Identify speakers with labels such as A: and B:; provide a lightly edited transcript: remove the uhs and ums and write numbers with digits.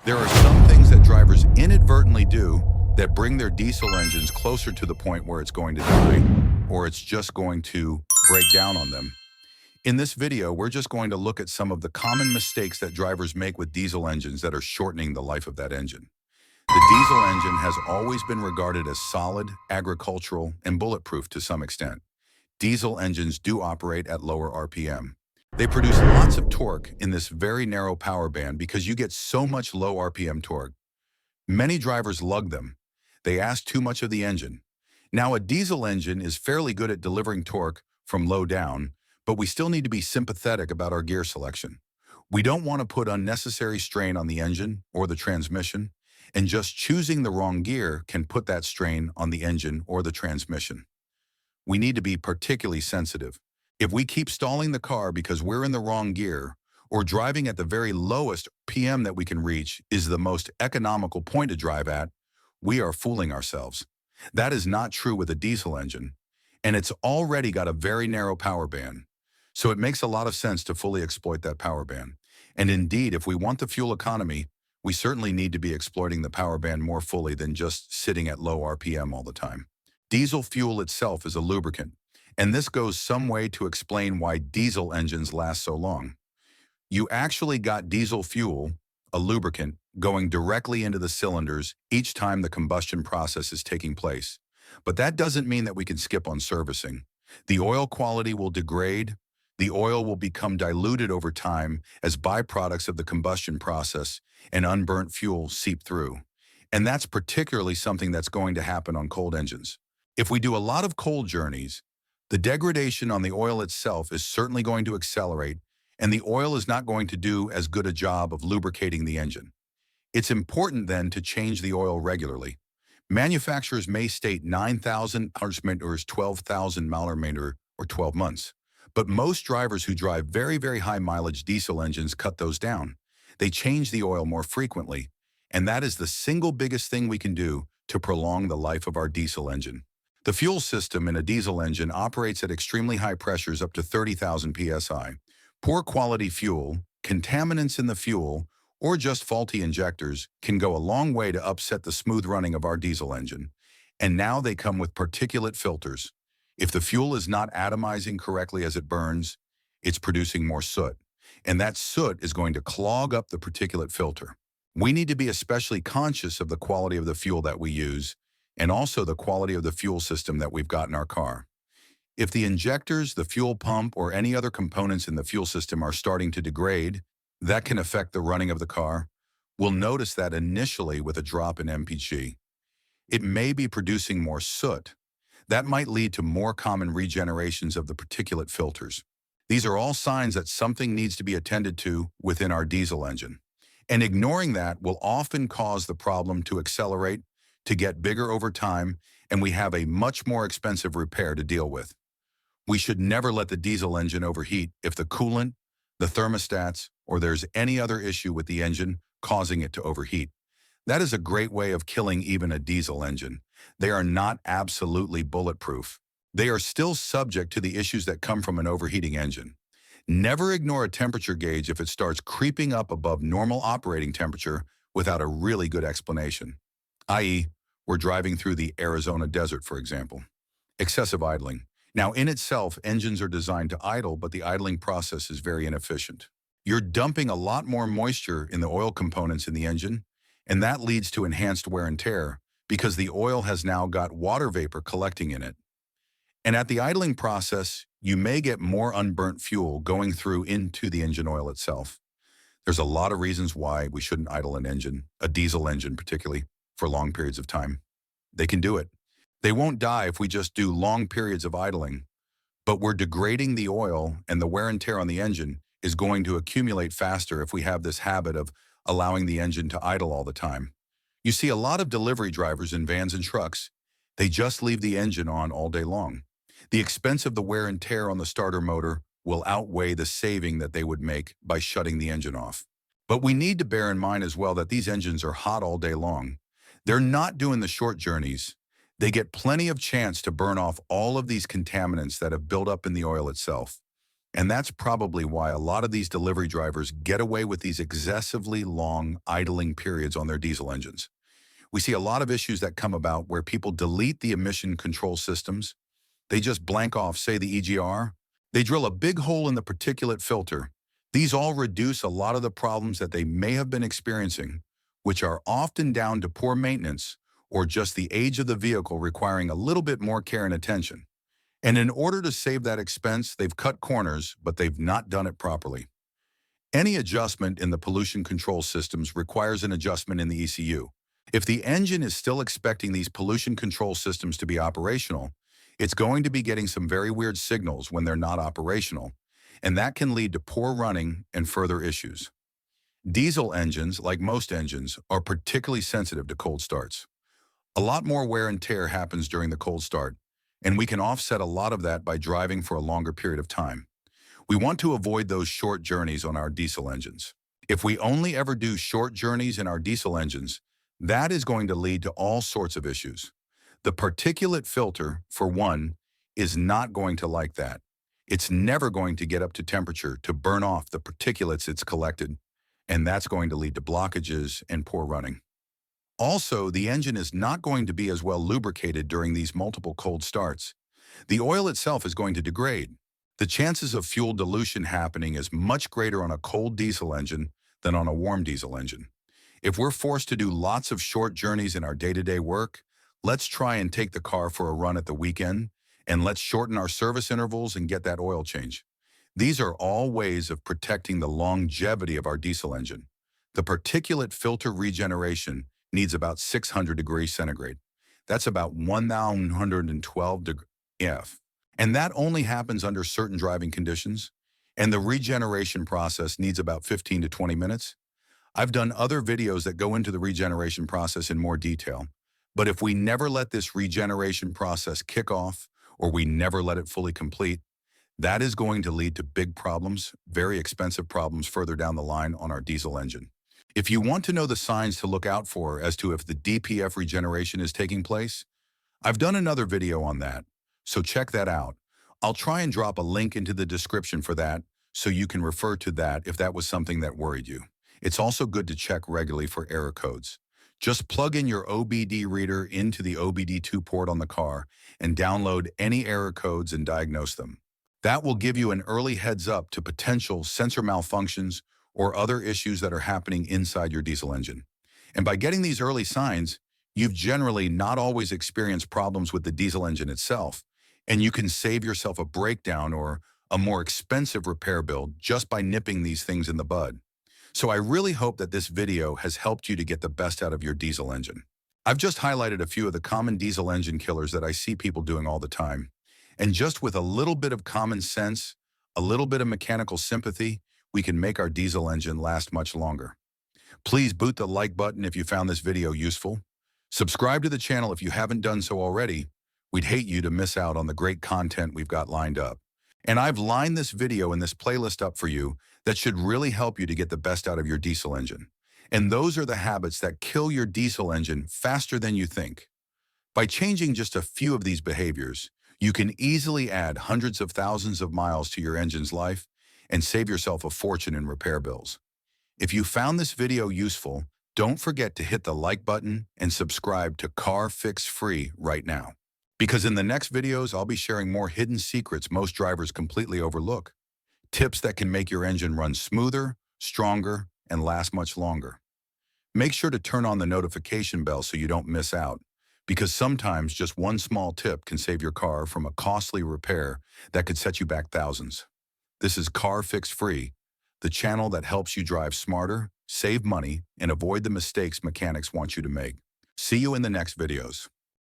A: There are some things that drivers inadvertently do that bring their diesel engines closer to the point where it's going to die, or it's just going to break down on them. In this video, we're just going to look at some of the common mistakes that drivers make with diesel engines that are shortening the life of that engine. The diesel engine has always been regarded as solid, agricultural, and bulletproof to some extent. Diesel engines do operate at lower RPM. They produce lots of torque in this very narrow power band because you get so much low RPM torque. Many drivers lug them. They ask too much of the engine. Now, a diesel engine is fairly good at delivering torque from low down, but we still need to be sympathetic about our gear selection. We don't want to put unnecessary strain on the engine or the transmission, and just choosing the wrong gear can put that strain on the engine or the transmission. We need to be particularly sensitive. If we keep stalling the car because we're in the wrong gear, or driving at the very lowest PM that we can reach is the most economical point to drive at, we are fooling ourselves. That is not true with a diesel engine, and it's already got a very narrow power band. So it makes a lot of sense to fully exploit that power band. And indeed, if we want the fuel economy, we certainly need to be exploiting the power band more fully than just sitting at low RPM all the time. Diesel fuel itself is a lubricant, and this goes some way to explain why diesel engines last so long. You actually got diesel fuel, a lubricant, going directly into the cylinders each time the combustion process is taking place. But that doesn't mean that we can skip on servicing. The oil quality will degrade. The oil will become diluted over time as byproducts of the combustion process and unburnt fuel seep through. And that's particularly something that's going to happen on cold engines. If we do a lot of cold journeys, the degradation on the oil itself is certainly going to accelerate, and the oil is not going to do as good a job of lubricating the engine. It's important then to change the oil regularly. Manufacturers may state 9,000 hours or 12,000 miles or 12 months. But most drivers who drive very, very high mileage diesel engines cut those down. They change the oil more frequently, and that is the single biggest thing we can do to prolong the life of our diesel engine. The fuel system in a diesel engine operates at extremely high pressures up to 30,000 psi. Poor quality fuel, contaminants in the fuel, or just faulty injectors can go a long way to upset the smooth running of our diesel engine. And now they come with particulate filters. If the fuel is not atomizing correctly as it burns, it's producing more soot. And that soot is going to clog up the particulate filter. We need to be especially conscious of the quality of the fuel that we use, and also the quality of the fuel system that we've got in our car. If the injectors, the fuel pump, or any other components in the fuel system are starting to degrade, that can affect the running of the car. We'll notice that initially with a drop in MPG. It may be producing more soot. That might lead to more common regenerations of the particulate filters. These are all signs that something needs to be attended to within our diesel engine. And ignoring that will often cause the problem to accelerate, to get bigger over time, and we have a much more expensive repair to deal with. We should never let the diesel engine overheat if the coolant, the thermostats, or there's any other issue with the engine causing it to overheat. That is a great way of killing even a diesel engine. They are not absolutely bulletproof. They are still subject to the issues that come from an overheating engine. Never ignore a temperature gauge if it starts creeping up above normal operating temperature without a really good explanation. i.e., we're driving through the Arizona desert, for example. Excessive idling. Now, in itself, engines are designed to idle, but the idling process is very inefficient. You're dumping a lot more moisture in the oil components in the engine, and that leads to enhanced wear and tear because the oil has now got water vapor collecting in it. And at the idling process, you may get more unburnt fuel going through into the engine oil itself. There's a lot of reasons why we shouldn't idle an engine, a diesel engine particularly, for long periods of time. They can do it. They won't die if we just do long periods of idling, but we're degrading the oil, and the wear and tear on the engine is going to accumulate faster if we have this habit of allowing the engine to idle all the time. You see a lot of delivery drivers in vans and trucks. They just leave the engine on all day long. The expense of the wear and tear on the starter motor will outweigh the saving that they would make by shutting the engine off. But we need to bear in mind as well that these engines are hot all day long. They're not doing the short journeys. They get plenty of chance to burn off all of these contaminants that have built up in the oil itself. And that's probably why a lot of these delivery drivers get away with these excessively long idling periods on their diesel engines. We see a lot of issues that come about where people delete the emission control systems. They just blank off, say, the EGR. They drill a big hole in the particulate filter. These all reduce a lot of the problems that they may have been experiencing, which are often down to poor maintenance or just the age of the vehicle requiring a little bit more care and attention. And in order to save that expense, they've cut corners, but they've not done it properly. Any adjustment in the pollution control systems requires an adjustment in the ECU. If the engine is still expecting these pollution control systems to be operational, it's going to be getting some very weird signals when they're not operational, and that can lead to poor running and further issues. Diesel engines, like most engines, are particularly sensitive to cold starts. A lot more wear and tear happens during the cold start, and we can offset a lot of that by driving for a longer period of time. We want to avoid those short journeys on our diesel engines. If we only ever do short journeys in our diesel engines, that is going to lead to all sorts of issues. The particulate filter, for one, is not going to like that. It's never going to get up to temperature to burn off the particulates it's collected, and that's going to lead to blockages and poor running. Also, the engine is not going to be as well lubricated during these multiple cold starts. The oil itself is going to degrade. The chances of fuel dilution happening is much greater on a cold diesel engine than on a warm diesel engine. If we're forced to do lots of short journeys in our day-to-day work, let's try and take the car for a run at the weekend, and let's shorten our service intervals and get that oil change. These are all ways of protecting the longevity of our diesel engine. The particulate filter regeneration needs about 600 degrees centigrade. That's about 1,112 degrees F. And that only happens under certain driving conditions, and the regeneration process needs about 15 to 20 minutes. I've done other videos that go into the regeneration process in more detail, but if we never let this regeneration process kick off, or we never let it fully complete, that is going to lead to big problems, very expensive problems further down the line on our diesel engine. If you want to know the signs to look out for as to if the DPF regeneration is taking place, I've done another video on that, so check that out. I'll try and drop a link into the description for that so you can refer to that if that was something that worried you. It's also good to check regularly for error codes. Just plug in your OBD reader into the OBD2 port on the car and download any error codes and diagnose them. That will give you an early heads up to potential sensor malfunctions or other issues that are happening inside your diesel engine. And by getting these early signs, you've generally not always experienced problems with the diesel engine itself, and you can save yourself a breakdown or a more expensive repair bill just by nipping these things in the bud. So I really hope that this video has helped you to get the best out of your diesel engine. I've just highlighted a few of the common diesel engine killers that I see people doing all the time. And just with a little bit of common sense, a little bit of mechanical sympathy, we can make our diesel engine last much longer. Please boot the like button if you found this video useful. Subscribe to the channel if you haven't done so already. We'd hate you to miss out on the great content we've got lined up. And I've lined this video and this playlist up for you that should really help you to get the best out of your diesel engine. And those are the habits that kill your diesel engine faster than you think. By changing just a few of these behaviors, you can easily add hundreds of thousands of miles to your engine's life and save yourself a fortune in repair bills. If you found this video useful, don't forget to hit the like button and subscribe to Car Fix Free right now. Because in the next videos, I'll be sharing more hidden secrets most drivers completely overlook. Tips that can make your engine run smoother, stronger, and last much longer. Make sure to turn on the notification bell so you don't miss out, because sometimes just one small tip can save your car from a costly repair that could set you back thousands. This is Car Fix Free, the channel that helps you drive smarter, save money, and avoid the mistakes mechanics want you to make. See you in the next videos.